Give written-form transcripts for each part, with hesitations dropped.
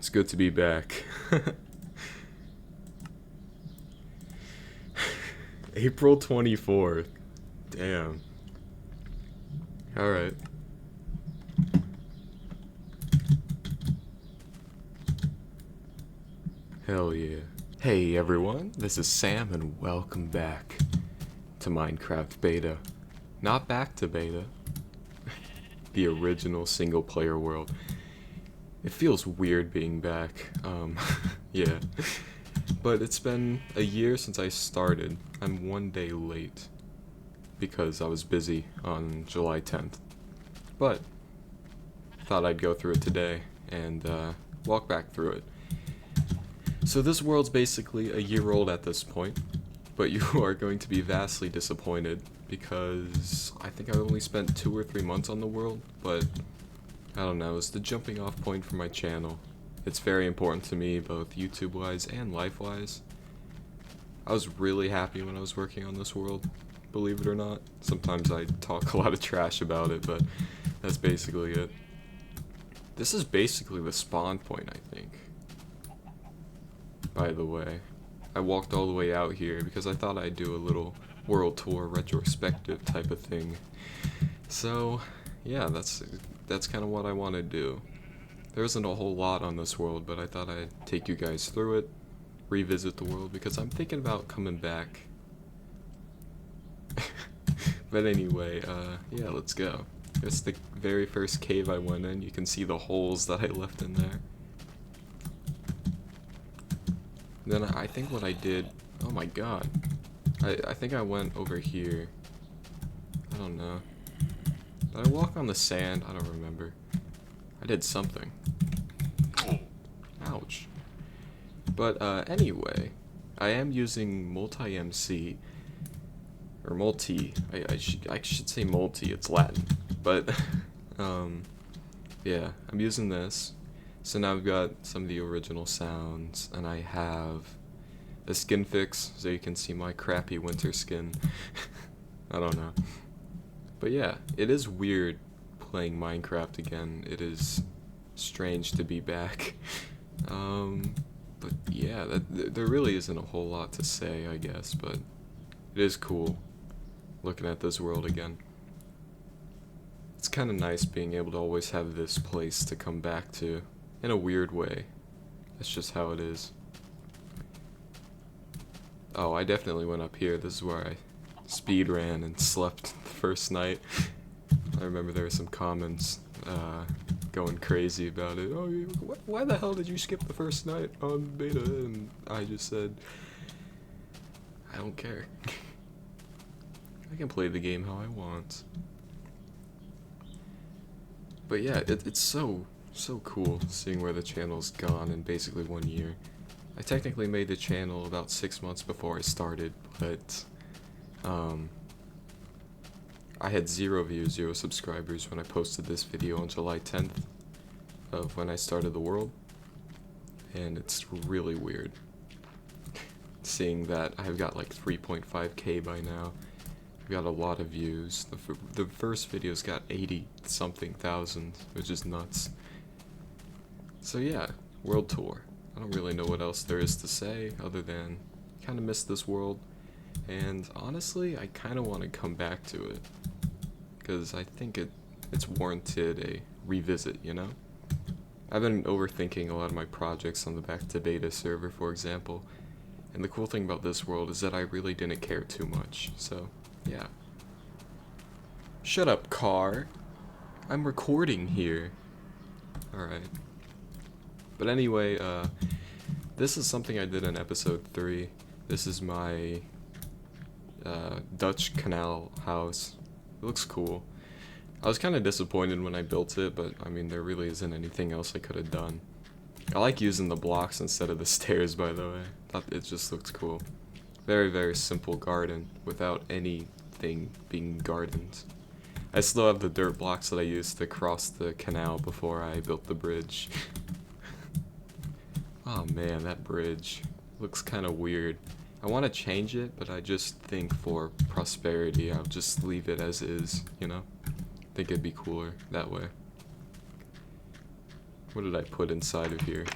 It's good to be back. April 24th. Damn. Alright. Hell yeah. Hey everyone, this is Sam and welcome back to Minecraft Beta. Not back to beta. The original single player world. It feels weird being back. Yeah. But it's been a year since I started. I'm one day late because I was busy on July 10th. But thought I'd go through it today and walk back through it. So this world's basically a year old at this point, but you are going to be vastly disappointed because I think I only spent 2 or 3 months on the world, but I don't know, it's the jumping off point for my channel. It's very important to me, both YouTube-wise and life-wise. I was really happy when I was working on this world, believe it or not. Sometimes I talk a lot of trash about it, but that's basically it. This is basically the spawn point, I think. By the way, I walked all the way out here because I thought I'd do a little world tour retrospective type of thing. So, yeah, that's kind of what I want to do. There isn't a whole lot on this world, but I thought I'd take you guys through it, revisit the world, because I'm thinking about coming back. But anyway, yeah, let's go. It's the very first cave I went in. You can see the holes that I left in there. Then I think what I did, oh my god, I think I went over here. I don't know. Did I walk on the sand? I don't remember. I did something. Ouch. But anyway, I am using multi-MC, or multi, I should say multi, it's Latin. But, yeah, I'm using this. So now I've got some of the original sounds, and I have a skin fix, so you can see my crappy winter skin. I don't know. But yeah, it is weird playing Minecraft again. It is strange to be back. But yeah, there really isn't a whole lot to say, I guess, but it is cool looking at this world again. It's kind of nice being able to always have this place to come back to, in a weird way. That's just how it is. Oh, I definitely went up here. This is where I speed ran and slept the first night. I remember there were some comments going crazy about it. Oh, why the hell did you skip the first night on beta? And I just said, I don't care. I can play the game how I want. But yeah, it's so cool seeing where the channel's gone in basically 1 year. I technically made the channel about 6 months before I started, but I had 0 views, 0 subscribers when I posted this video on July 10th of when I started the world, and it's really weird seeing that I've got like 3.5k by now. I've got a lot of views. The first video's got 80 something thousand, which is nuts. So yeah, world tour. I don't really know what else there is to say other than kind of miss this world, and honestly I kind of want to come back to it because I think it's warranted a revisit, you know? I've been overthinking a lot of my projects on the back to beta server, for example, and the cool thing about this world is that I really didn't care too much, so yeah. Shut up, car. I'm recording here. Alright. But anyway, this is something I did in episode 3. This is my Dutch canal house. It looks cool. I was kind of disappointed when I built it, but I mean, there really isn't anything else I could have done. I like using the blocks instead of the stairs, by the way. It just looks cool. Very, very simple garden without anything being gardened. I still have the dirt blocks that I used to cross the canal before I built the bridge. Oh man, that bridge looks kind of weird. I want to change it, but I just think for prosperity, I'll just leave it as is, you know? I think it'd be cooler that way. What did I put inside of here?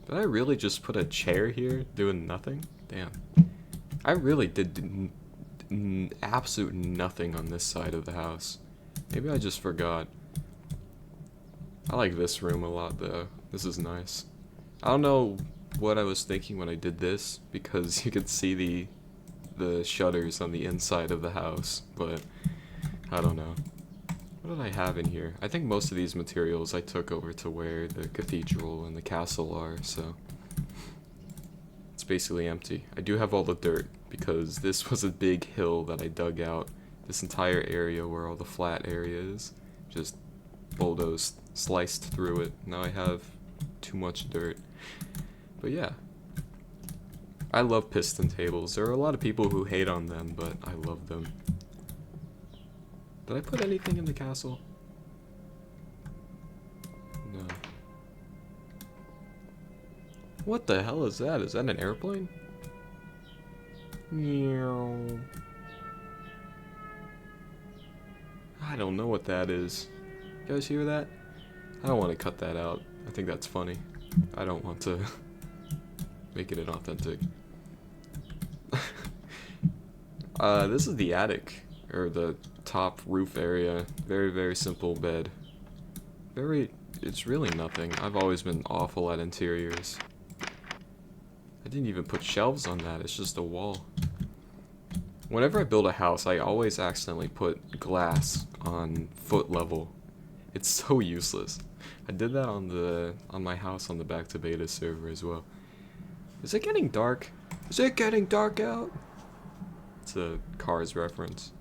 Did I really just put a chair here doing nothing? Damn. I really did absolute nothing on this side of the house. Maybe I just forgot. I like this room a lot though. This is nice. I don't know what I was thinking when I did this, because you could see the shutters on the inside of the house, but I don't know. What did I have in here? I think most of these materials I took over to where the cathedral and the castle are, so it's basically empty. I do have all the dirt, because this was a big hill that I dug out. This entire area where all the flat area is, just bulldozed, sliced through it. Now I have too much dirt. But yeah, I love piston tables. There are a lot of people who hate on them, but I love them. Did I put anything in the castle? No. What the hell is that? Is that an airplane? Meow. I don't know what that is. You guys hear that? I don't want to cut that out. I think that's funny. I don't want to make it inauthentic. This is the attic, or the top roof area. Very, very simple bed. It's really nothing. I've always been awful at interiors. I didn't even put shelves on that, it's just a wall. Whenever I build a house, I always accidentally put glass on foot level. It's so useless. I did that on my house on the Back to Beta server as well. Is it getting dark? Is it getting dark out? It's a Cars reference.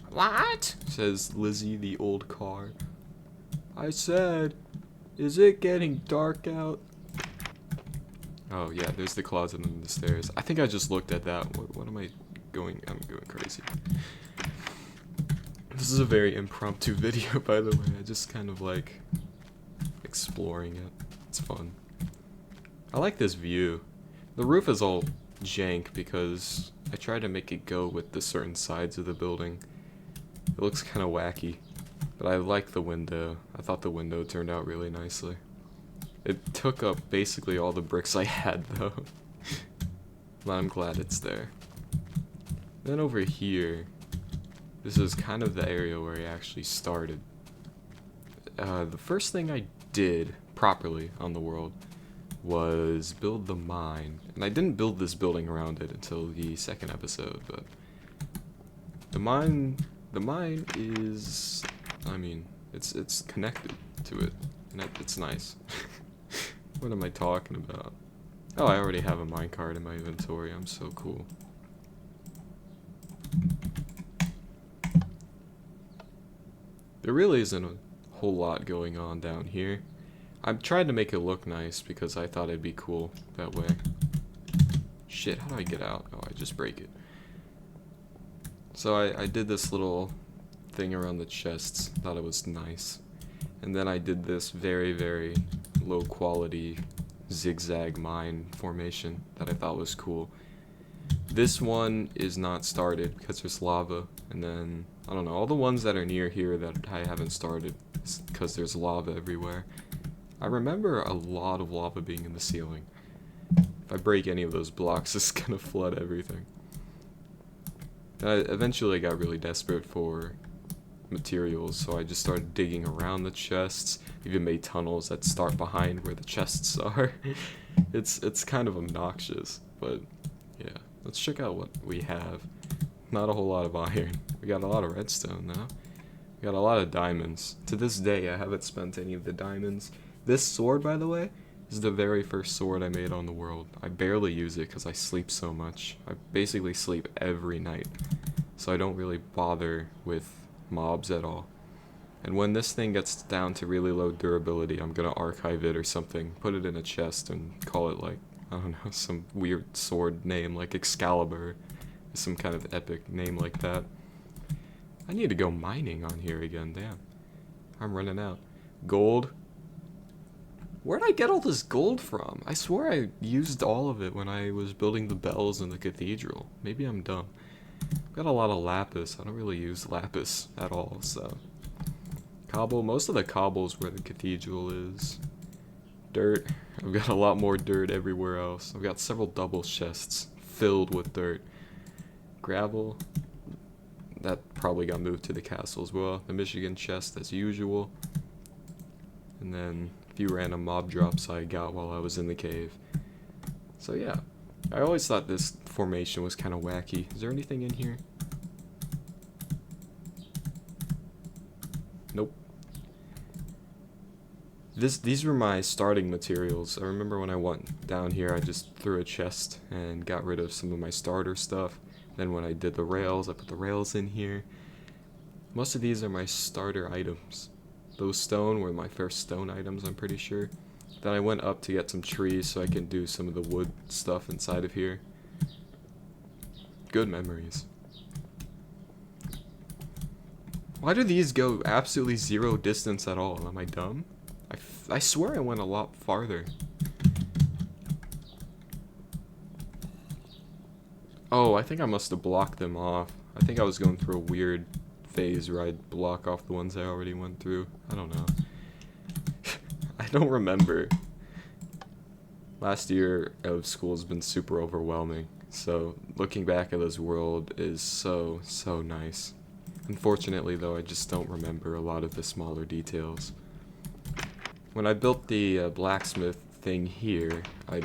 What? Says Lizzie the old car. I said, is it getting dark out? Oh yeah, there's the closet under the stairs. I think I just looked at that. What am I going? I'm going crazy. This is a very impromptu video, by the way. I just kind of like exploring it. It's fun. I like this view. The roof is all jank because I tried to make it go with the certain sides of the building. It looks kind of wacky, but I like the window. I thought the window turned out really nicely. It took up basically all the bricks I had though, but I'm glad it's there. Then over here, this is kind of the area where I actually started. The first thing I did properly on the world was build the mine, and I didn't build this building around it until the second episode, but the mine is, I mean, it's connected to it, and it's nice. What am I talking about? Oh, I already have a minecart in my inventory. I'm so cool. There really isn't a whole lot going on down here. I'm trying to make it look nice because I thought it'd be cool that way. Shit, how do I get out? Oh, I just break it. So I did this little thing around the chests, thought it was nice. And then I did this very, very low quality zigzag mine formation that I thought was cool. This one is not started because there's lava, and then, I don't know, all the ones that are near here that I haven't started because there's lava everywhere. I remember a lot of lava being in the ceiling. If I break any of those blocks, it's gonna flood everything. And I eventually got really desperate for materials, so I just started digging around the chests, even made tunnels that start behind where the chests are. It's kind of obnoxious, but yeah. Let's check out what we have. Not a whole lot of iron. We got a lot of redstone though. We got a lot of diamonds. To this day, I haven't spent any of the diamonds. This sword, by the way, is the very first sword I made on the world. I barely use it because I sleep so much. I basically sleep every night, so I don't really bother with mobs at all. And when this thing gets down to really low durability, I'm gonna archive it or something, put it in a chest and call it like, I don't know, some weird sword name like Excalibur, some kind of epic name like that. I need to go mining on here again, damn. I'm running out. Gold. Where'd I get all this gold from? I swear I used all of it when I was building the bells in the cathedral. Maybe I'm dumb. I've got a lot of lapis. I don't really use lapis at all, so. Cobble, most of the cobble's where the cathedral is. dirt. I've got a lot more dirt everywhere else. I've got several double chests filled with dirt. Gravel. That probably got moved to the castle as well. The Michigan chest as usual. And then a few random mob drops I got while I was in the cave. So yeah, I always thought this formation was kind of wacky. Is there anything in here? Nope. These were my starting materials. I remember when I went down here, I just threw a chest and got rid of some of my starter stuff. Then when I did the rails, I put the rails in here. Most of these are my starter items. Those stone were my first stone items, I'm pretty sure. Then I went up to get some trees so I can do some of the wood stuff inside of here. Good memories. Why do these go absolutely zero distance at all? Am I dumb? I swear I went a lot farther. Oh, I think I must have blocked them off. I think I was going through a weird phase where I'd block off the ones I already went through. I don't know. I don't remember. Last year of school has been super overwhelming, so looking back at this world is so nice. Unfortunately though, I just don't remember a lot of the smaller details. When I built the blacksmith thing here, I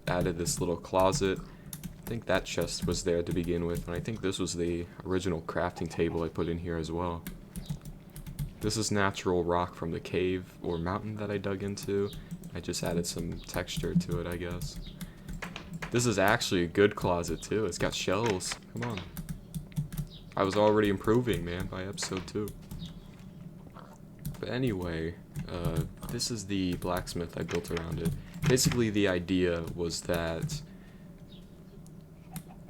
added this little closet. I think that chest was there to begin with, and I think this was the original crafting table I put in here as well. This is natural rock from the cave or mountain that I dug into. I just added some texture to it, I guess. This is actually a good closet too. It's got shelves. Come on. I was already improving, man, by episode 2. But anyway, this is the blacksmith I built around it. Basically, the idea was that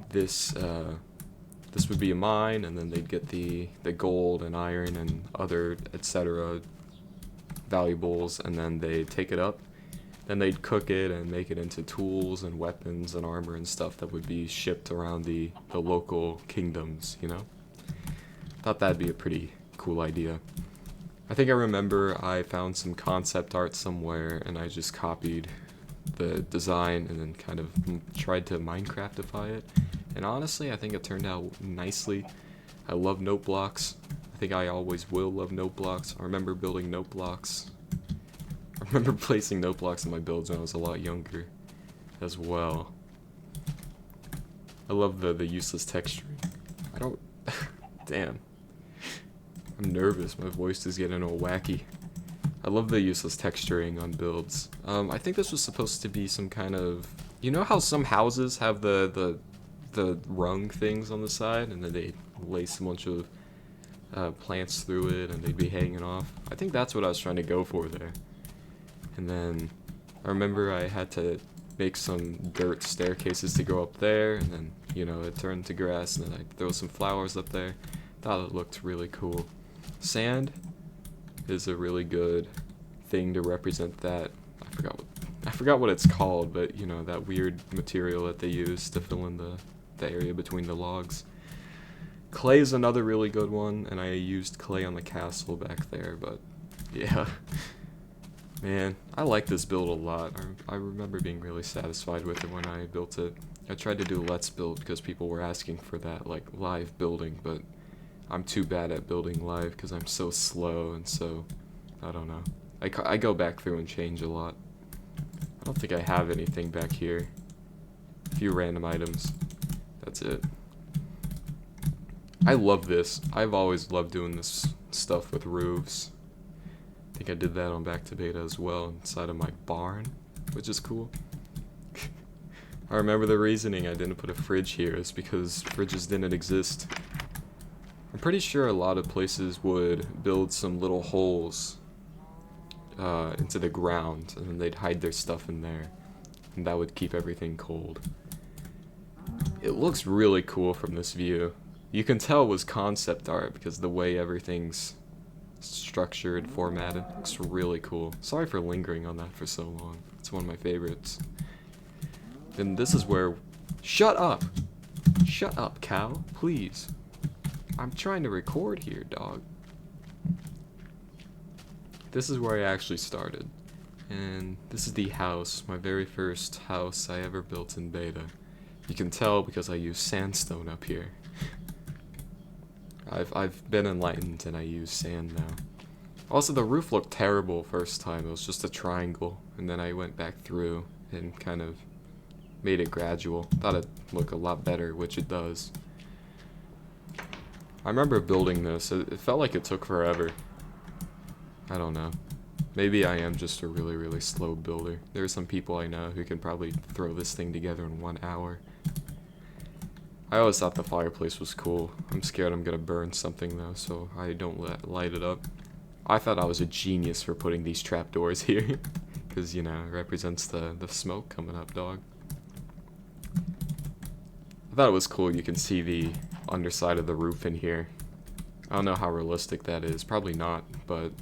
this would be a mine, and then they'd get the gold and iron and other etc. valuables, and then they'd take it up. Then they'd cook it and make it into tools and weapons and armor and stuff that would be shipped around the local kingdoms, you know? Thought that'd be a pretty cool idea. I think I remember I found some concept art somewhere and I just copied the design and then kind of tried to Minecraftify it. And honestly, I think it turned out nicely. I love note blocks. I think I always will love note blocks. I remember building note blocks. I remember placing note blocks in my builds when I was a lot younger as well. I love the useless texturing. I don't... Damn. I'm nervous. My voice is getting all wacky. I love the useless texturing on builds. I think this was supposed to be some kind of... You know how some houses have the rung things on the side, and then they lace a bunch of plants through it, and they'd be hanging off? I think that's what I was trying to go for there. And then I remember I had to make some dirt staircases to go up there, and then, you know, it turned to grass, and then I throw some flowers up there. Thought it looked really cool. Sand is a really good thing to represent that. I forgot what it's called, but you know, that weird material that they use to fill in the area between the logs. Clay is another really good one, and I used clay on the castle back there, but yeah. Man, I like this build a lot. I remember being really satisfied with it when I built it. I tried to do Let's Build because people were asking for that, like, live building, but I'm too bad at building live because I'm so slow, and so, I don't know. I go back through and change a lot. I don't think I have anything back here. A few random items. That's it. I love this. I've always loved doing this stuff with roofs. I think I did that on Back to Beta as well, inside of my barn, which is cool. I remember the reasoning I didn't put a fridge here is because fridges didn't exist. I'm pretty sure a lot of places would build some little holes into the ground, and then they'd hide their stuff in there, and that would keep everything cold. It looks really cool from this view. You can tell it was concept art because the way everything's structured, formatted, looks really cool. Sorry for lingering on that for so long. It's one of my favorites. And this is where... Shut up! Shut up, cow. Please. I'm trying to record here, dog. This is where I actually started. And this is the house, my very first house I ever built in beta. You can tell because I use sandstone up here. I've been enlightened and I use sand now. Also, the roof looked terrible first time. It was just a triangle, and then I went back through and kind of made it gradual. Thought it'd look a lot better, which it does. I remember building this. It felt like it took forever. I don't know. Maybe I am just a really, really slow builder. There are some people I know who can probably throw this thing together in 1 hour. I always thought the fireplace was cool. I'm scared I'm gonna burn something though, so I don't light it up. I thought I was a genius for putting these trapdoors here. Because, you know, it represents the smoke coming up, dog. I thought it was cool. You can see the underside of the roof in here. I don't know how realistic that is. Probably not, but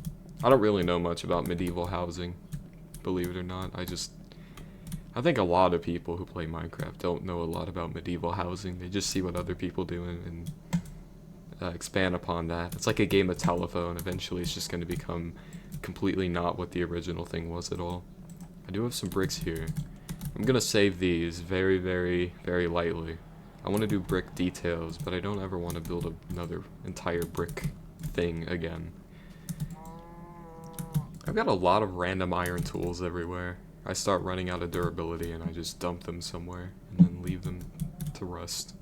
I don't really know much about medieval housing, believe it or not. I think a lot of people who play Minecraft don't know a lot about medieval housing. They just see what other people do and expand upon that. It's like a game of telephone. Eventually it's just going to become completely not what the original thing was at all. I do have some bricks here. I'm going to save these very, very, very lightly. I want to do brick details, but I don't ever want to build another entire brick thing again. I've got a lot of random iron tools everywhere. I start running out of durability and I just dump them somewhere and then leave them to rust.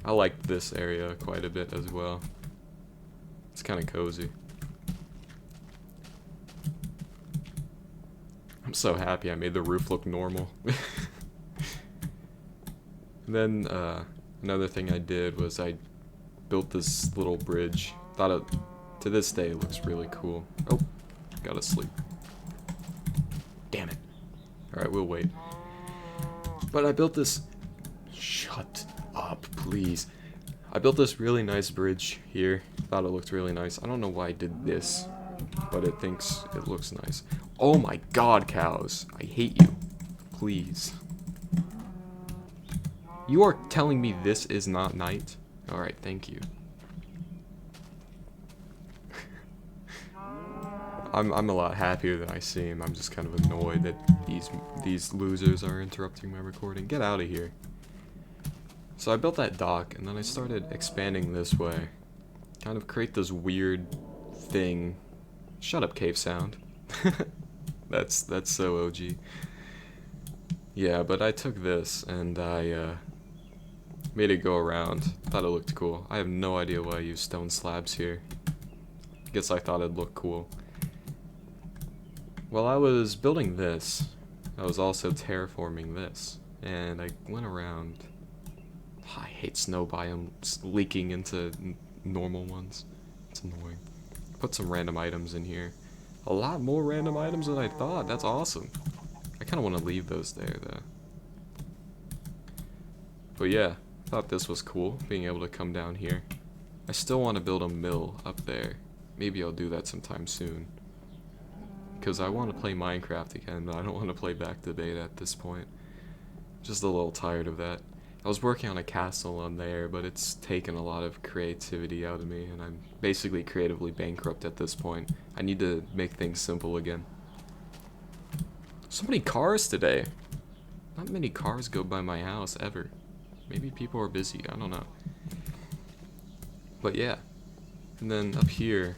I like this area quite a bit as well. It's kind of cozy. I'm so happy I made the roof look normal. And then another thing I did was I built this little bridge. Thought it, to this day, it looks really cool. Oh, gotta sleep. Damn it. Alright, we'll wait. But I built this... Shut up, please. I built this really nice bridge here. Thought it looked really nice. I don't know why I did this, but it thinks it looks nice. Oh my god, cows. I hate you. Please. You are telling me this is not night? Alright, thank you. I'm a lot happier than I seem. I'm just kind of annoyed that these losers are interrupting my recording. Get out of here. So I built that dock, and then I started expanding this way. Kind of create this weird thing. Shut up, cave sound. That's so OG. Yeah, but I took this, and I made it go around. Thought it looked cool. I have no idea why I used stone slabs here. Guess I thought it'd look cool. While I was building this, I was also terraforming this, and I went around. I hate snow biomes leaking into normal ones. It's annoying. Put some random items in here. A lot more random items than I thought. That's awesome. I kind of want to leave those there, though. But yeah, I thought this was cool, being able to come down here. I still want to build a mill up there. Maybe I'll do that sometime soon. Because I want to play Minecraft again, but I don't want to play back to beta at this point. Just a little tired of that. I was working on a castle on there, but it's taken a lot of creativity out of me, and I'm basically creatively bankrupt at this point. I need to make things simple again. So many cars today. Not many cars go by my house, ever. Maybe people are busy, I don't know. But yeah. And then up here,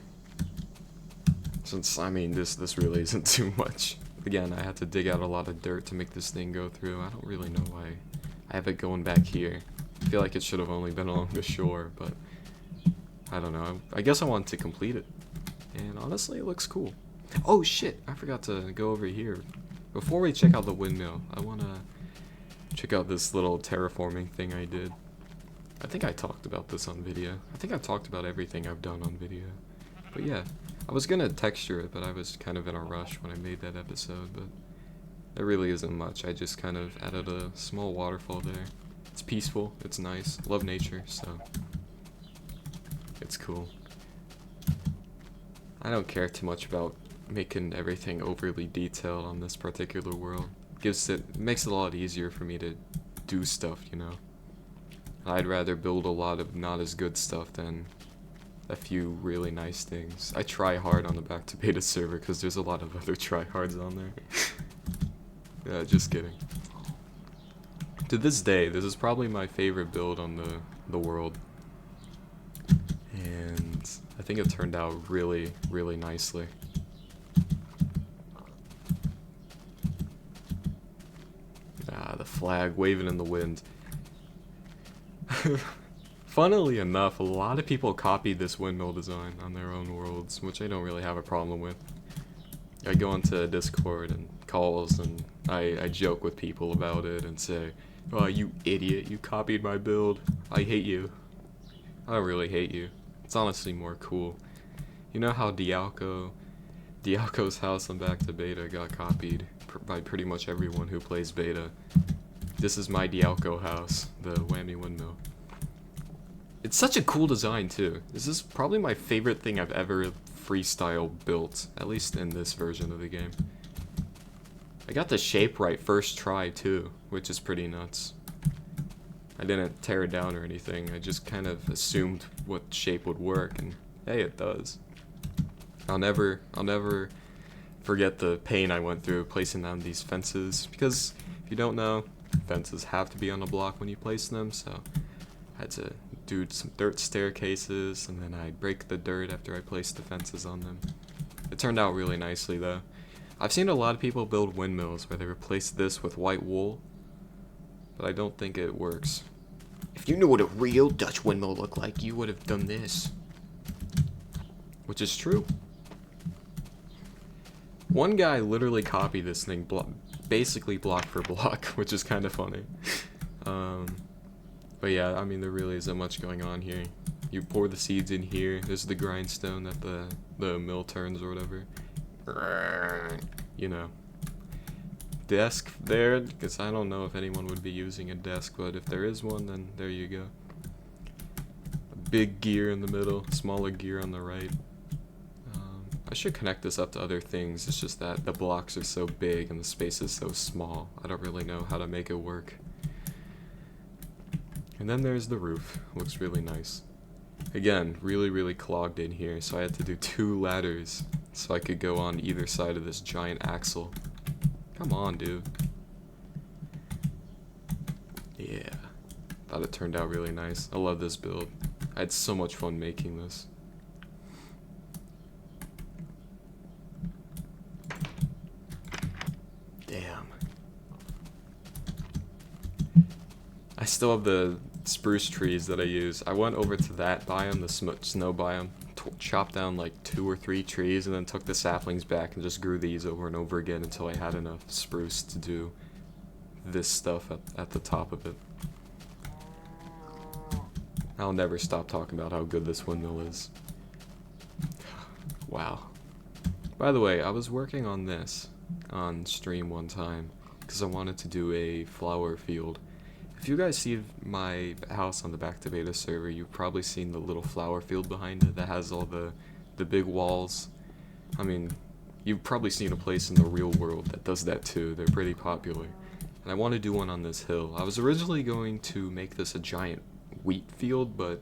since, I mean, this really isn't too much. Again, I had to dig out a lot of dirt to make this thing go through. I don't really know why I have it going back here. I feel like it should have only been along the shore, but I don't know. I guess I wanted to complete it. And honestly, it looks cool. Oh shit, I forgot to go over here. Before we check out the windmill, I want to check out this little terraforming thing I did. I think I talked about this on video. I think I've talked about everything I've done on video. But yeah, I was gonna texture it, but I was kind of in a rush when I made that episode, but there really isn't much. I just kind of added a small waterfall there. It's peaceful, it's nice, love nature, so it's cool. I don't care too much about making everything overly detailed on this particular world. Makes it a lot easier for me to do stuff, you know. I'd rather build a lot of not as good stuff than a few really nice things. I try hard on the back to beta server because there's a lot of other tryhards on there. Yeah, just kidding. To this day, this is probably my favorite build on the world. And I think it turned out really, really nicely. Ah, the flag waving in the wind. Funnily enough, a lot of people copied this windmill design on their own worlds, which I don't really have a problem with. I go into Discord and calls and I joke with people about it and say, "Oh, you idiot, you copied my build. I hate you." I don't really hate you. It's honestly more cool. You know how Dialco's house on Back to Beta got copied by pretty much everyone who plays beta. This is my Dialco house, the Whammy Windmill. It's such a cool design too. This is probably my favorite thing I've ever freestyle built, at least in this version of the game. I got the shape right first try too, which is pretty nuts. I didn't tear it down or anything, I just kind of assumed what shape would work, and hey, it does. I'll never forget the pain I went through placing down these fences, because if you don't know, fences have to be on a block when you place them, so I had to do some dirt staircases, and then I'd break the dirt after I placed the fences on them. It turned out really nicely though. I've seen a lot of people build windmills where they replace this with white wool, but I don't think it works. If you knew what a real Dutch windmill looked like, you would have done this. Which is true. One guy literally copied this thing basically block for block, which is kind of funny. But yeah, I mean, there really isn't much going on here. You pour the seeds in here. There's the grindstone that the mill turns or whatever. You know. Desk there, because I don't know if anyone would be using a desk, but if there is one, then there you go. A big gear in the middle, smaller gear on the right. I should connect this up to other things. It's just that the blocks are so big and the space is so small. I don't really know how to make it work. And then there's the roof. Looks really nice. Again, really, really clogged in here, so I had to do 2 ladders so I could go on either side of this giant axle. Come on, dude. Yeah. Thought it turned out really nice. I love this build. I had so much fun making this. Damn. I still have the spruce trees that I use. I went over to that biome, the snow biome, chopped down like 2 or 3 trees, and then took the saplings back and just grew these over and over again until I had enough spruce to do this stuff at the top of it. I'll never stop talking about how good this windmill is. Wow. By the way, I was working on this on stream one time because I wanted to do a flower field. If you guys see my house on the Back to Beta server, you've probably seen the little flower field behind it that has all the big walls. I mean, you've probably seen a place in the real world that does that too. They're pretty popular. And I want to do one on this hill. I was originally going to make this a giant wheat field, but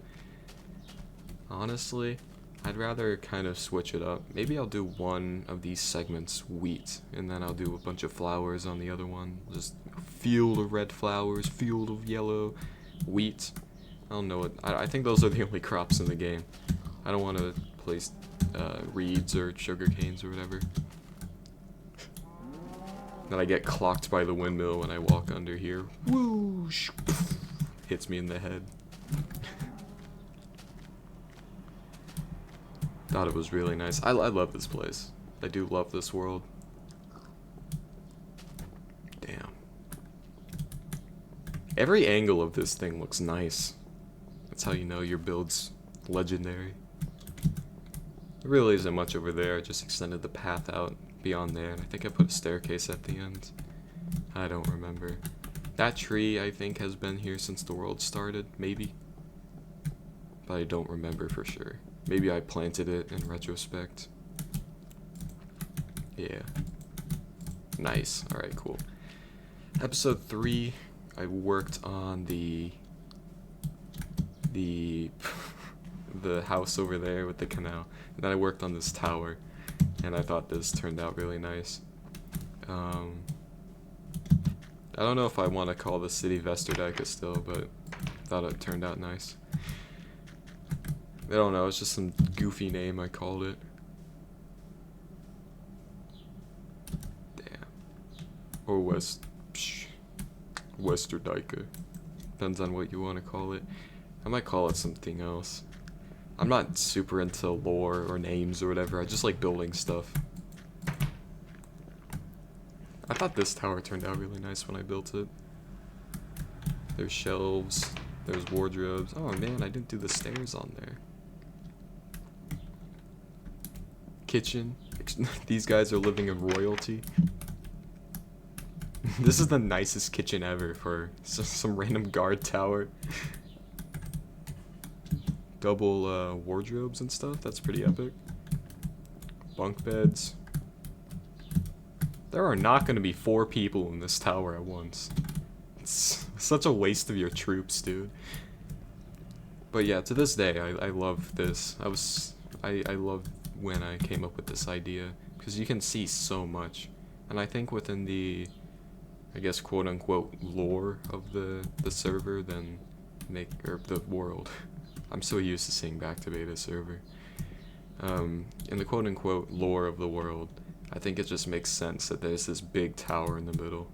honestly, I'd rather kind of switch it up. Maybe I'll do one of these segments wheat, and then I'll do a bunch of flowers on the other one. Just field of red flowers, field of yellow, wheat. I don't know what, I think those are the only crops in the game. I don't want to place reeds or sugar canes or whatever. Then I get clocked by the windmill when I walk under here. Whoosh! Hits me in the head. Thought it was really nice. I love this place. I do love this world. Damn. Every angle of this thing looks nice. That's how you know your build's legendary. There really isn't much over there. I just extended the path out beyond there, and I think I put a staircase at the end. I don't remember. That tree, I think, has been here since the world started, maybe. But I don't remember for sure. Maybe I planted it in retrospect. Yeah. Nice. Alright, cool. Episode 3, I worked on the the house over there with the canal. And then I worked on this tower, and I thought this turned out really nice. I don't know if I want to call the city Vesterdyke still, but I thought it turned out nice. I don't know, it's just some goofy name I called it. Damn. Or Westerdyke. Depends on what you want to call it. I might call it something else. I'm not super into lore or names or whatever, I just like building stuff. I thought this tower turned out really nice when I built it. There's shelves, there's wardrobes. Oh man, I didn't do the stairs on there. Kitchen. These guys are living in royalty. This is the nicest kitchen ever for some random guard tower. Double wardrobes and stuff, that's pretty epic. Bunk beds. There are not going to be 4 people in this tower at once. It's such a waste of your troops, dude. But yeah, to this day, I love this. I love when I came up with this idea, because you can see so much. And I think within the, I guess, quote-unquote lore of the server, then or the world. I'm so used to saying back to beta server. In the quote-unquote lore of the world, I think it just makes sense that there's this big tower in the middle.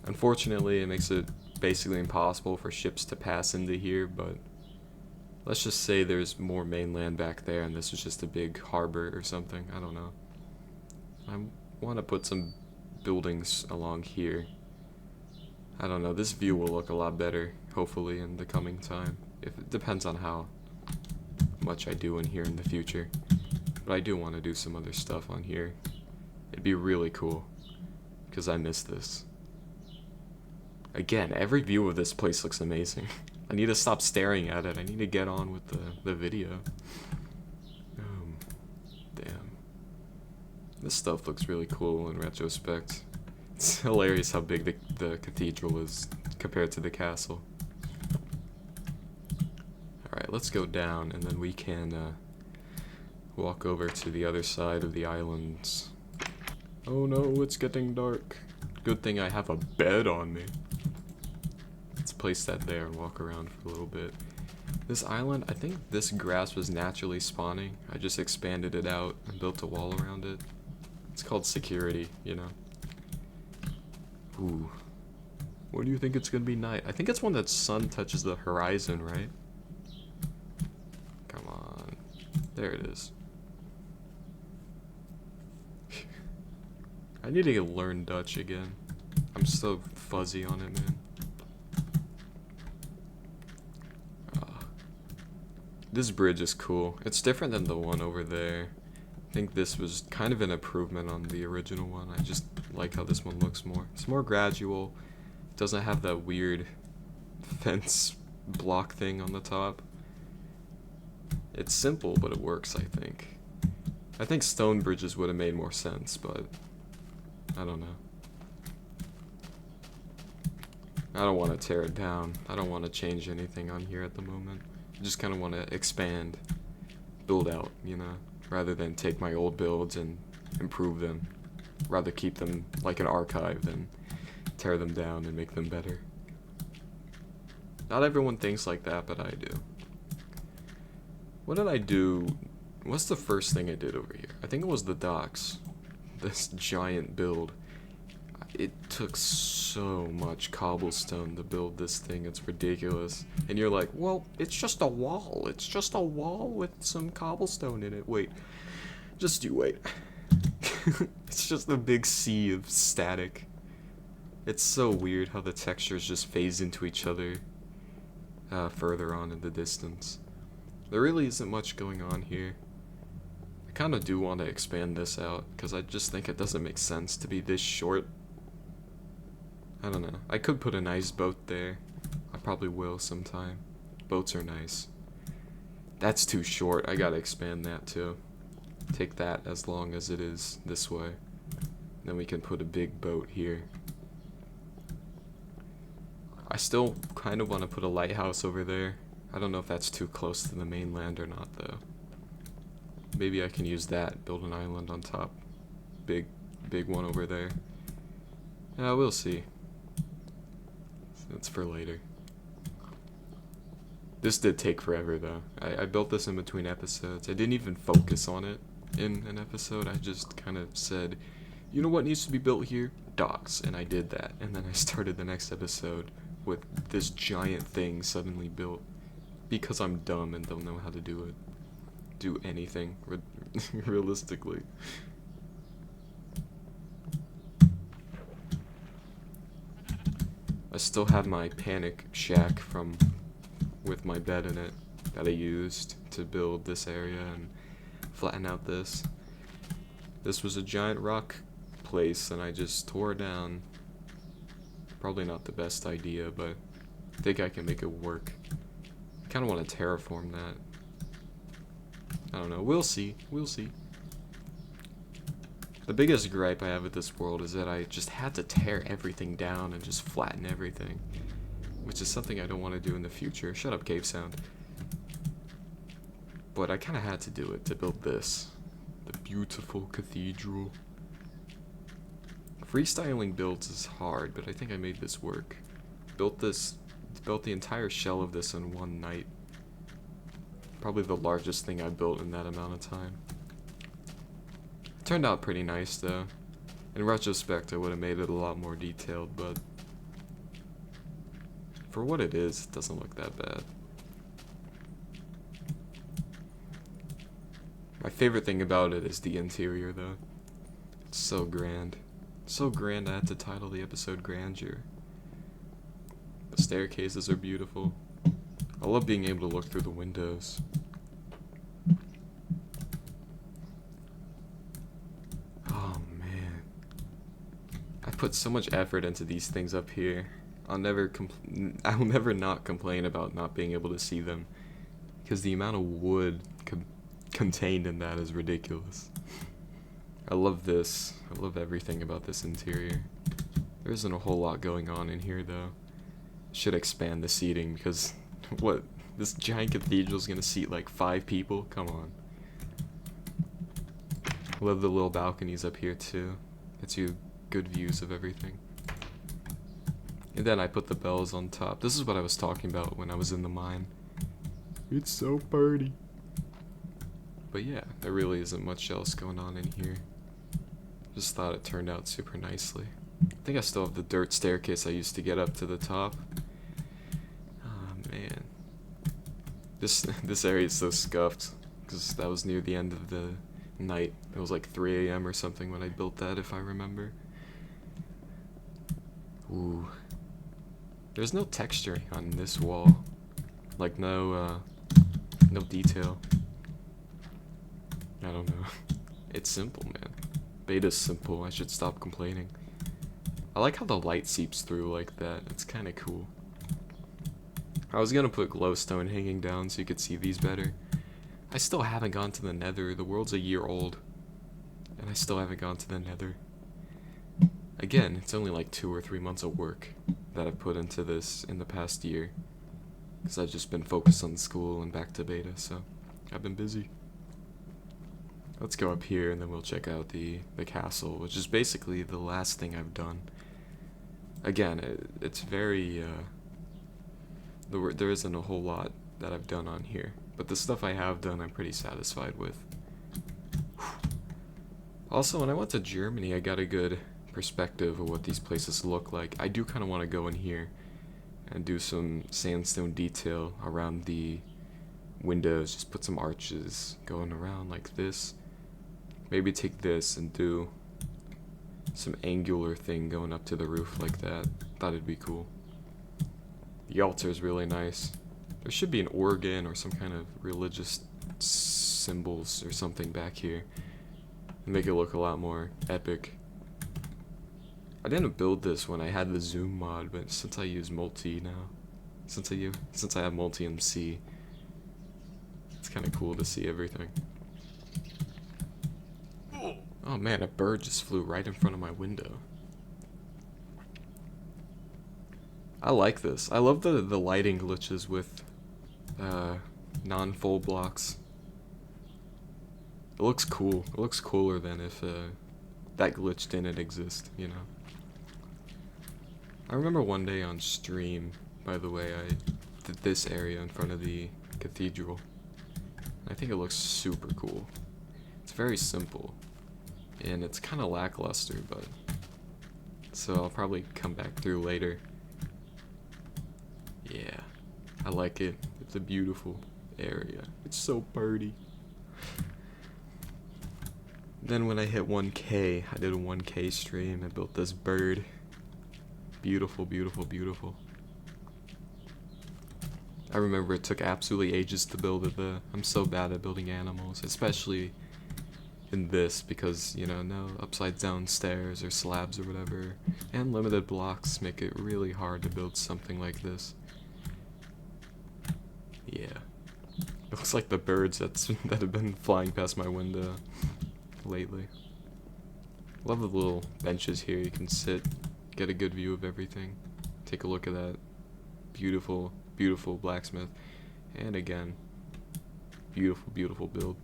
Unfortunately, it makes it basically impossible for ships to pass into here, but let's just say there's more mainland back there and this is just a big harbor or something. I don't know. I want to put some buildings along here. I don't know, this view will look a lot better, hopefully, in the coming time. It depends on how much I do in here in the future. But I do want to do some other stuff on here. It'd be really cool, because I miss this. Again, every view of this place looks amazing. I need to stop staring at it. I need to get on with the video. Damn. This stuff looks really cool in retrospect. It's hilarious how big the cathedral is compared to the castle. Alright, let's go down and then we can walk over to the other side of the islands. Oh no, it's getting dark. Good thing I have a bed on me. Let's place that there and walk around for a little bit. This island, I think this grass was naturally spawning. I just expanded it out and built a wall around it. It's called security, you know. Ooh. What do you think it's gonna be night? I think it's when the sun touches the horizon, right? Come on. There it is. I need to learn Dutch again. I'm so fuzzy on it, man. This bridge is cool. It's different than the one over there. I think this was kind of an improvement on the original one. I just like how this one looks more. It's more gradual. It doesn't have that weird fence block thing on the top. It's simple, but it works, I think. I think stone bridges would have made more sense, but I don't know. I don't want to tear it down. I don't want to change anything on here at the moment. I just kind of want to expand, build out, you know, rather than take my old builds and improve them. Rather keep them like an archive than tear them down and make them better. Not everyone thinks like that, but I do. What did I do? What's the first thing I did over here? I think it was the docks. This giant build. It took so much cobblestone to build this thing, it's ridiculous. And you're like, well, it's just a wall. It's just a wall with some cobblestone in it. Wait. Just you wait. It's just a big sea of static. It's so weird how the textures just phase into each other further on in the distance. There really isn't much going on here. I kind of do want to expand this out, because I just think it doesn't make sense to be this short. I don't know. I could put a nice boat there. I probably will sometime. Boats are nice. That's too short. I gotta expand that too. Take that as long as it is this way. Then we can put a big boat here. I still kind of want to put a lighthouse over there. I don't know if that's too close to the mainland or not, though. Maybe I can use that, build an island on top. Big one over there. We'll see. That's for later. This did take forever, though. I built this in between episodes. I didn't even focus on it in an episode. I just kind of said, you know what needs to be built here? Docks. And I did that. And then I started the next episode with this giant thing suddenly built. Because I'm dumb and don't know how to do it. Do anything, realistically. I still have my panic shack with my bed in it that I used to build this area and flatten out this. This was a giant rock place and I just tore it down. Probably not the best idea, but I think I can make it work. I kind of want to terraform that. I don't know. We'll see. We'll see. The biggest gripe I have with this world is that I just had to tear everything down and just flatten everything. Which is something I don't want to do in the future. Shut up, cave sound. But I kind of had to do it to build this. The beautiful cathedral. Freestyling builds is hard, but I think I made this work. Built the entire shell of this in one night. Probably the largest thing I built in that amount of time. It turned out pretty nice, though. In retrospect, I would have made it a lot more detailed, but for what it is, it doesn't look that bad. My favorite thing about it is the interior, though. It's so grand. So grand I had to title the episode Grandeur. The staircases are beautiful. I love being able to look through the windows. Oh man. I put so much effort into these things up here. I'll never not complain about not being able to see them. Because the amount of wood contained in that is ridiculous. I love this. I love everything about this interior. There isn't a whole lot going on in here though. Should expand the seating because what? This giant cathedral is gonna seat like 5 people? Come on. Love the little balconies up here too. Gets you good views of everything. And then I put the bells on top. This is what I was talking about when I was in the mine. It's so pretty. But yeah, there really isn't much else going on in here. Just thought it turned out super nicely. I think I still have the dirt staircase I used to get up to the top. Oh man. This area is so scuffed because that was near the end of the night. It was like 3 a.m. or something when I built that, if I remember. Ooh. There's no texture on this wall. Like no detail. I don't know. It's simple, man. Beta's simple. I should stop complaining. I like how the light seeps through like that. It's kind of cool. I was gonna put glowstone hanging down so you could see these better. I still haven't gone to the nether. The world's a year old. And I still haven't gone to the nether. Again, it's only like 2 or 3 months of work that I've put into this in the past year. Because I've just been focused on school and back to beta, so I've been busy. Let's go up here and then we'll check out the castle, which is basically the last thing I've done. Again, it's very, there isn't a whole lot that I've done on here. But the stuff I have done, I'm pretty satisfied with. Also, when I went to Germany, I got a good perspective of what these places look like. I do kind of want to go in here and do some sandstone detail around the windows. Just put some arches going around like this. Maybe take this and do some angular thing going up to the roof like that. Thought it'd be cool. The altar is really nice. There should be an organ or some kind of religious symbols or something back here. Make it look a lot more epic. I didn't build this when I had the zoom mod, but since I use multi now, since I have multi MC, it's kind of cool to see everything. Oh man, a bird just flew right in front of my window. I like this. I love the lighting glitches with non-full blocks. It looks cool. It looks cooler than if that glitch didn't exist, you know. I remember one day on stream, by the way, I did this area in front of the Cathedral. I think it looks super cool. It's very simple, and it's kind of lackluster, but so I'll probably come back through later. Yeah, I like it. It's a beautiful area. It's so pretty. Then when I hit 1K, I did a 1K stream. I built this bird. Beautiful, beautiful, beautiful. I remember it took absolutely ages to build it though. I'm so bad at building animals, especially in this, because, you know, no upside down stairs or slabs or whatever, and limited blocks make it really hard to build something like this. Yeah. It looks like the birds that have been flying past my window lately. Love the little benches here. You can sit, get a good view of everything. Take a look at that beautiful, beautiful blacksmith. And again, beautiful, beautiful build.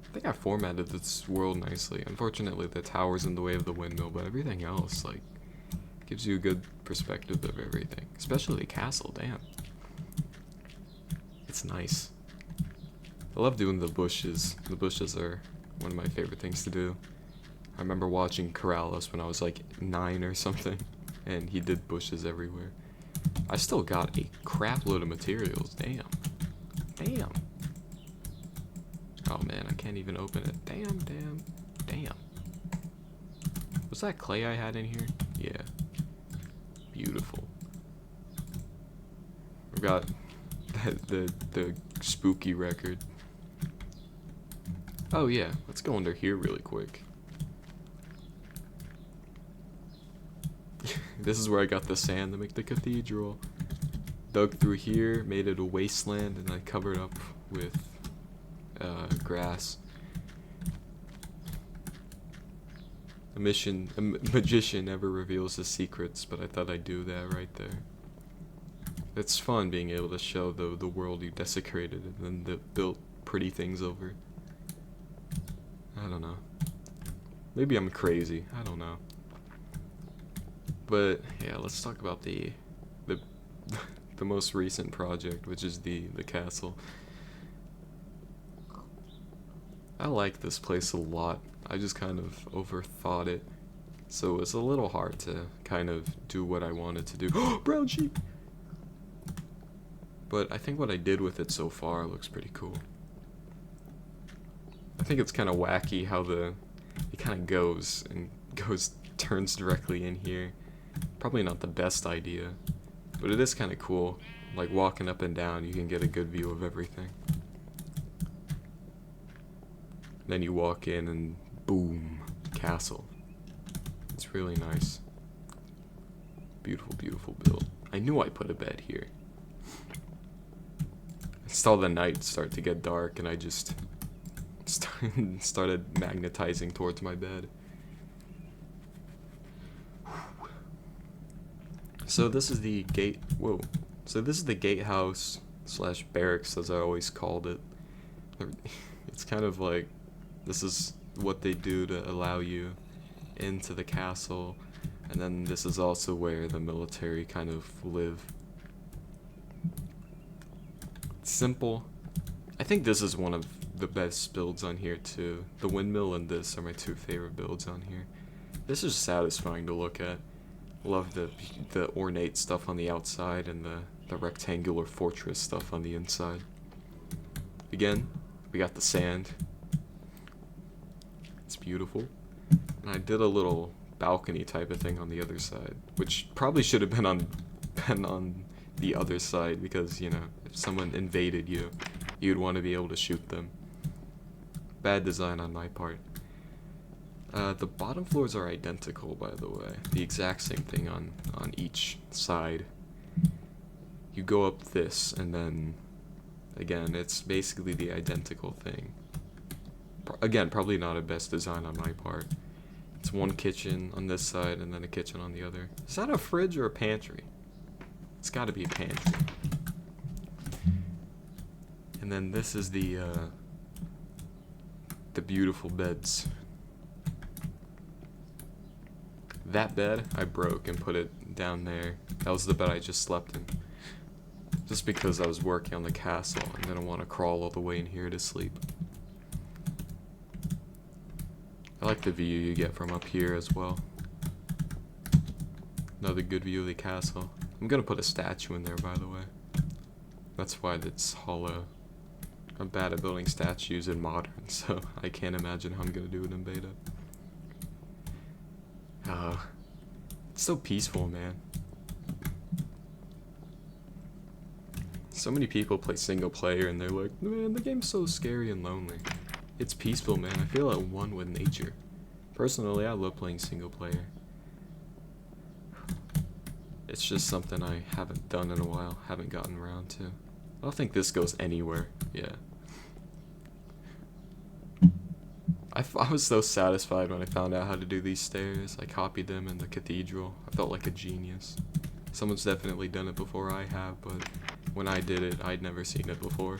I think I formatted this world nicely. Unfortunately, the tower's in the way of the windmill, but everything else, like, gives you a good perspective of everything. Especially the castle, damn. It's nice. I love doing the bushes. The bushes are one of my favorite things to do. I remember watching Corrales when I was like 9 or something, and he did bushes everywhere. I still got a crap load of materials, damn. Damn. Oh man, I can't even open it. Damn, damn, damn. Was that clay I had in here? Yeah. Beautiful. I got the spooky record. Oh yeah, let's go under here really quick. This is where I got the sand to make the cathedral. Dug through here, made it a wasteland, and I covered up with grass. A magician never reveals his secrets, but I thought I'd do that right there. It's fun being able to show the world you desecrated and then built pretty things over. I don't know. Maybe I'm crazy. I don't know. But yeah, let's talk about the most recent project, which is the castle. I like this place a lot. I just kind of overthought it, so it's a little hard to kind of do what I wanted to do. Brown sheep! But I think what I did with it so far looks pretty cool. I think it's kind of wacky how it kind of turns directly in here. Probably not the best idea, but it is kind of cool. Like walking up and down, you can get a good view of everything. Then you walk in and boom, castle. It's really nice. Beautiful, beautiful build. I knew I put a bed here. I saw the night start to get dark and I just started magnetizing towards my bed. So this is the gate. Whoa. So this is the gatehouse slash barracks, as I always called it. It's kind of like, this is what they do to allow you into the castle, and then this is also where the military kind of live. It's simple. I think this is one of the best builds on here too. The windmill and this are my two favorite builds on here. This is satisfying to look at. Love the ornate stuff on the outside and the rectangular fortress stuff on the inside. Again, we got the sand. It's beautiful. And I did a little balcony type of thing on the other side, which probably should have been on the other side, because, you know, if someone invaded you, you'd want to be able to shoot them. Bad design on my part. The bottom floors are identical, by the way. The exact same thing on each side. You go up this, and then, again, it's basically the identical thing. Again, probably not a best design on my part. It's one kitchen on this side, and then a kitchen on the other. Is that a fridge or a pantry? It's gotta be a pantry. And then this is the beautiful beds. That bed I broke and put it down there. That was the bed I just slept in. Just because I was working on the castle and didn't want to crawl all the way in here to sleep. I like the view you get from up here as well. Another good view of the castle. I'm gonna put a statue in there, by the way. That's why it's hollow. I'm bad at building statues in modern, so I can't imagine how I'm gonna do it in beta. It's so peaceful, man. So many people play single player and they're like, man, the game's so scary and lonely. It's peaceful, man. I feel at one with nature. Personally, I love playing single player. It's just something I haven't done in a while, haven't gotten around to. I don't think this goes anywhere, yeah. I was so satisfied when I found out how to do these stairs. I copied them in the Cathedral. I felt like a genius. Someone's definitely done it before I have, but when I did it, I'd never seen it before.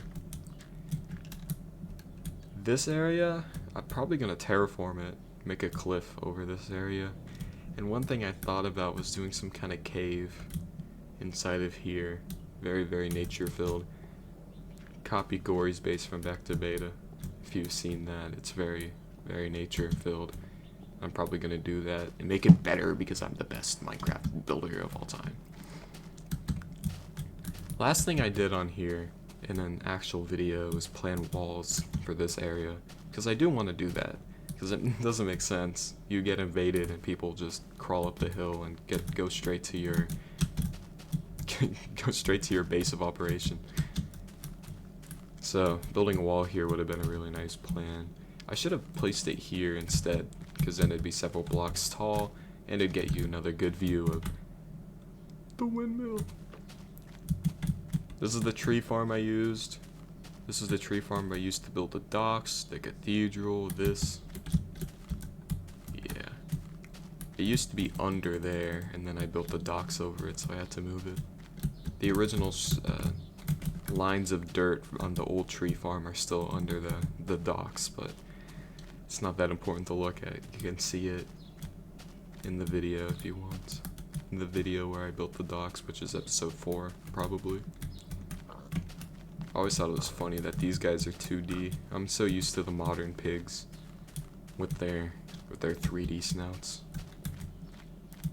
This area, I'm probably gonna terraform it, make a cliff over this area. And one thing I thought about was doing some kind of cave inside of here. Very, very nature filled. Copy Gory's base from Back to Beta. If you've seen that, it's very, very nature filled. I'm probably gonna do that and make it better because I'm the best Minecraft builder of all time. Last thing I did on here in an actual video was plan walls for this area, because I do want to do that, because it doesn't make sense. You get invaded and people just crawl up the hill and go straight to your base of operation. So building a wall here would have been a really nice plan. I should have placed it here instead, because then it'd be several blocks tall and it'd get you another good view of the windmill. This is the tree farm I used. This is the tree farm I used to build the docks, the cathedral, this. Yeah. It used to be under there, and then I built the docks over it, so I had to move it. The original lines of dirt on the old tree farm are still under the docks, but it's not that important to look at. You can see it in the video if you want. In the video where I built the docks, which is episode 4, probably. I always thought it was funny that these guys are 2D. I'm so used to the modern pigs with their 3D snouts.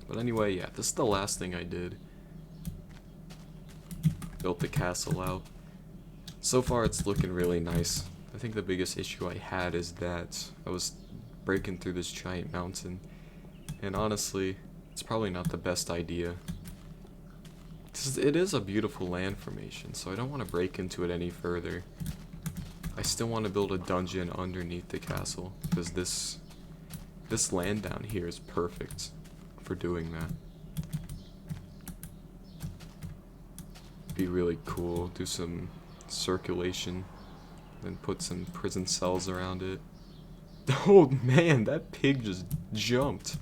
But anyway, yeah, this is the last thing I did. Built the castle out. So far it's looking really nice. I think the biggest issue I had is that I was breaking through this giant mountain. And honestly, it's probably not the best idea. It is a beautiful land formation, so I don't want to break into it any further. I still want to build a dungeon underneath the castle, because this land down here is perfect for doing that. Be really cool, do some circulation, then put some prison cells around it. Oh man, that pig just jumped.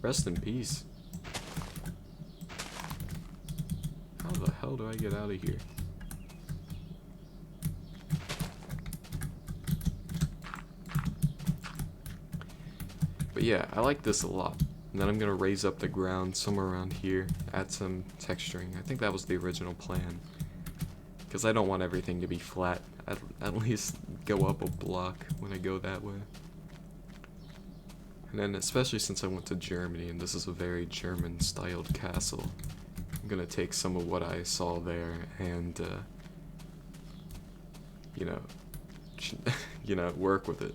Rest in peace. How the hell do I get out of here? But yeah, I like this a lot. And then I'm gonna raise up the ground somewhere around here, add some texturing. I think that was the original plan. Because I don't want everything to be flat. At least go up a block when I go that way. And then especially since I went to Germany and this is a very German styled castle, I'm gonna take some of what I saw there and work with it.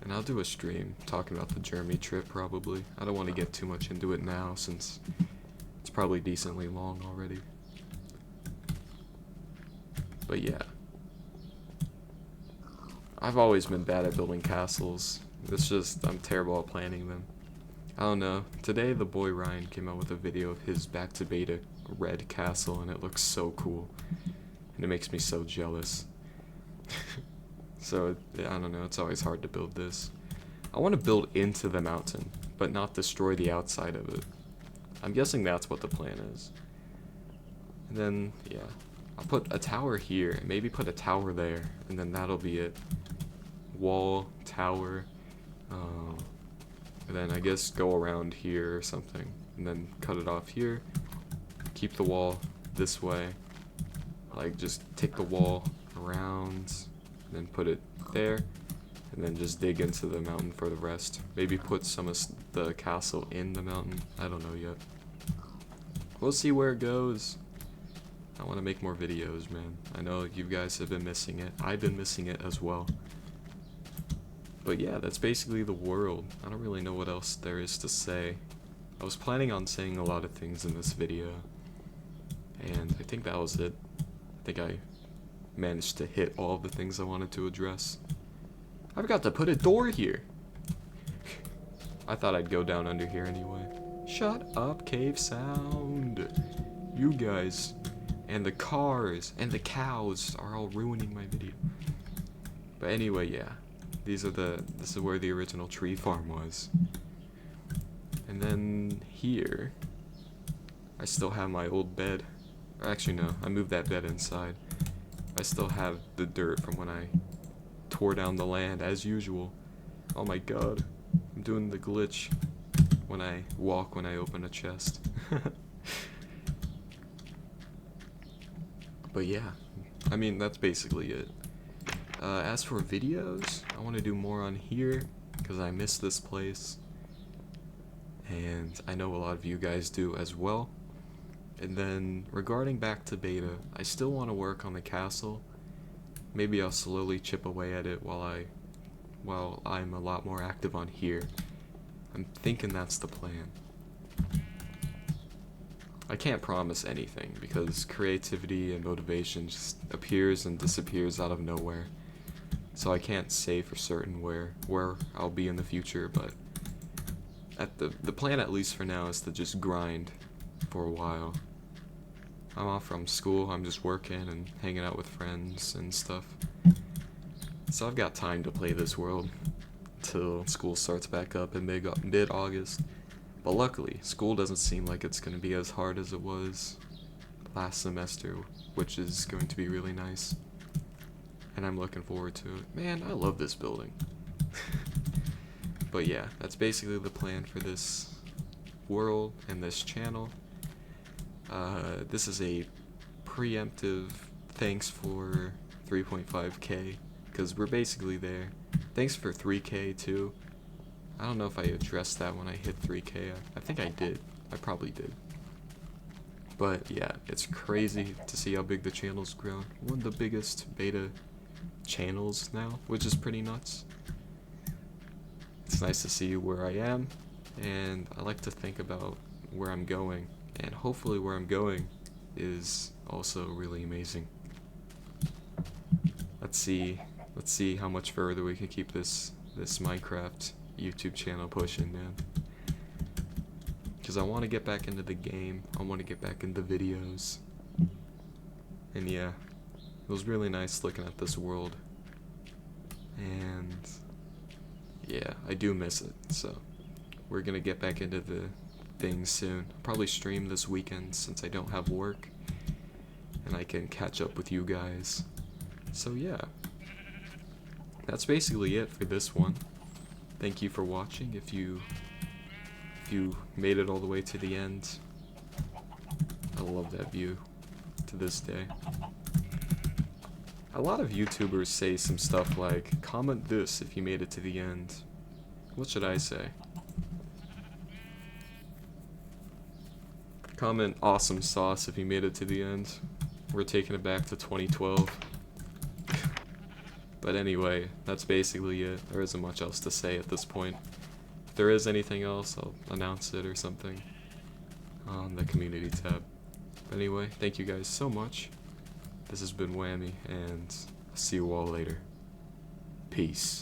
And I'll do a stream talking about the Germany trip probably. I don't want to get too much into it now since it's probably decently long already. But yeah. I've always been bad at building castles. It's just, I'm terrible at planning them. I don't know. Today the boy Ryan came out with a video of his Back to Beta red castle and it looks so cool. And it makes me so jealous. So, I don't know, it's always hard to build this. I want to build into the mountain, but not destroy the outside of it. I'm guessing that's what the plan is. And then, yeah. I'll put a tower here, maybe put a tower there, and then that'll be it. Wall, tower, and then I guess go around here or something, and then cut it off here. Keep the wall this way, like just take the wall around, and then put it there, and then just dig into the mountain for the rest. Maybe put some of the castle in the mountain. I don't know yet. We'll see where it goes. I want to make more videos, man. I know you guys have been missing it. I've been missing it as well. But yeah, that's basically the world. I don't really know what else there is to say. I was planning on saying a lot of things in this video, and I think that was it. I think I managed to hit all the things I wanted to address. I forgot to put a door here. I thought I'd go down under here anyway. Shut up, cave sound. You guys and the cars and the cows are all ruining my video. But anyway, yeah. This is where the original tree farm was. And then here, I still have my old bed. Or actually no, I moved that bed inside. I still have the dirt from when I tore down the land as usual. Oh my god, I'm doing the glitch when I walk when I open a chest. But yeah, I mean that's basically it. As for videos, I want to do more on here because I miss this place, and I know a lot of you guys do as well. And then regarding back to beta, I still want to work on the castle. Maybe I'll slowly chip away at it while I'm a lot more active on here. I'm thinking that's the plan. I can't promise anything because creativity and motivation just appears and disappears out of nowhere. So I can't say for certain where I'll be in the future, but the plan, at least for now, is to just grind for a while. I'm off from school, I'm just working and hanging out with friends and stuff. So I've got time to play this world till school starts back up in mid-August. But luckily, school doesn't seem like it's going to be as hard as it was last semester, which is going to be really nice. And I'm looking forward to it. Man, I love this building. But yeah, that's basically the plan for this world and this channel. This is a preemptive thanks for 3.5k, because we're basically there. Thanks for 3k too. I don't know if I addressed that when I hit 3k. I think I did. I probably did. But yeah, it's crazy to see how big the channel's grown. One of the biggest beta channels now, which is pretty nuts. It's nice to see where I am, and I like to think about where I'm going, and hopefully where I'm going is also really amazing. Let's see how much further we can keep this Minecraft YouTube channel pushing, man. Because I want to get back into the game. I want to get back into videos. And yeah, it was really nice looking at this world. And yeah, I do miss it. So we're going to get back into the things soon. I'll probably stream this weekend since I don't have work. And I can catch up with you guys. So yeah, that's basically it for this one. Thank you for watching. If you made it all the way to the end, I love that view to this day. A lot of YouTubers say some stuff like, comment this if you made it to the end. What should I say? Comment awesome sauce if you made it to the end. We're taking it back to 2012. But anyway, that's basically it. There isn't much else to say at this point. If there is anything else, I'll announce it or something on the community tab. But anyway, thank you guys so much. This has been Whammy, and I'll see you all later. Peace.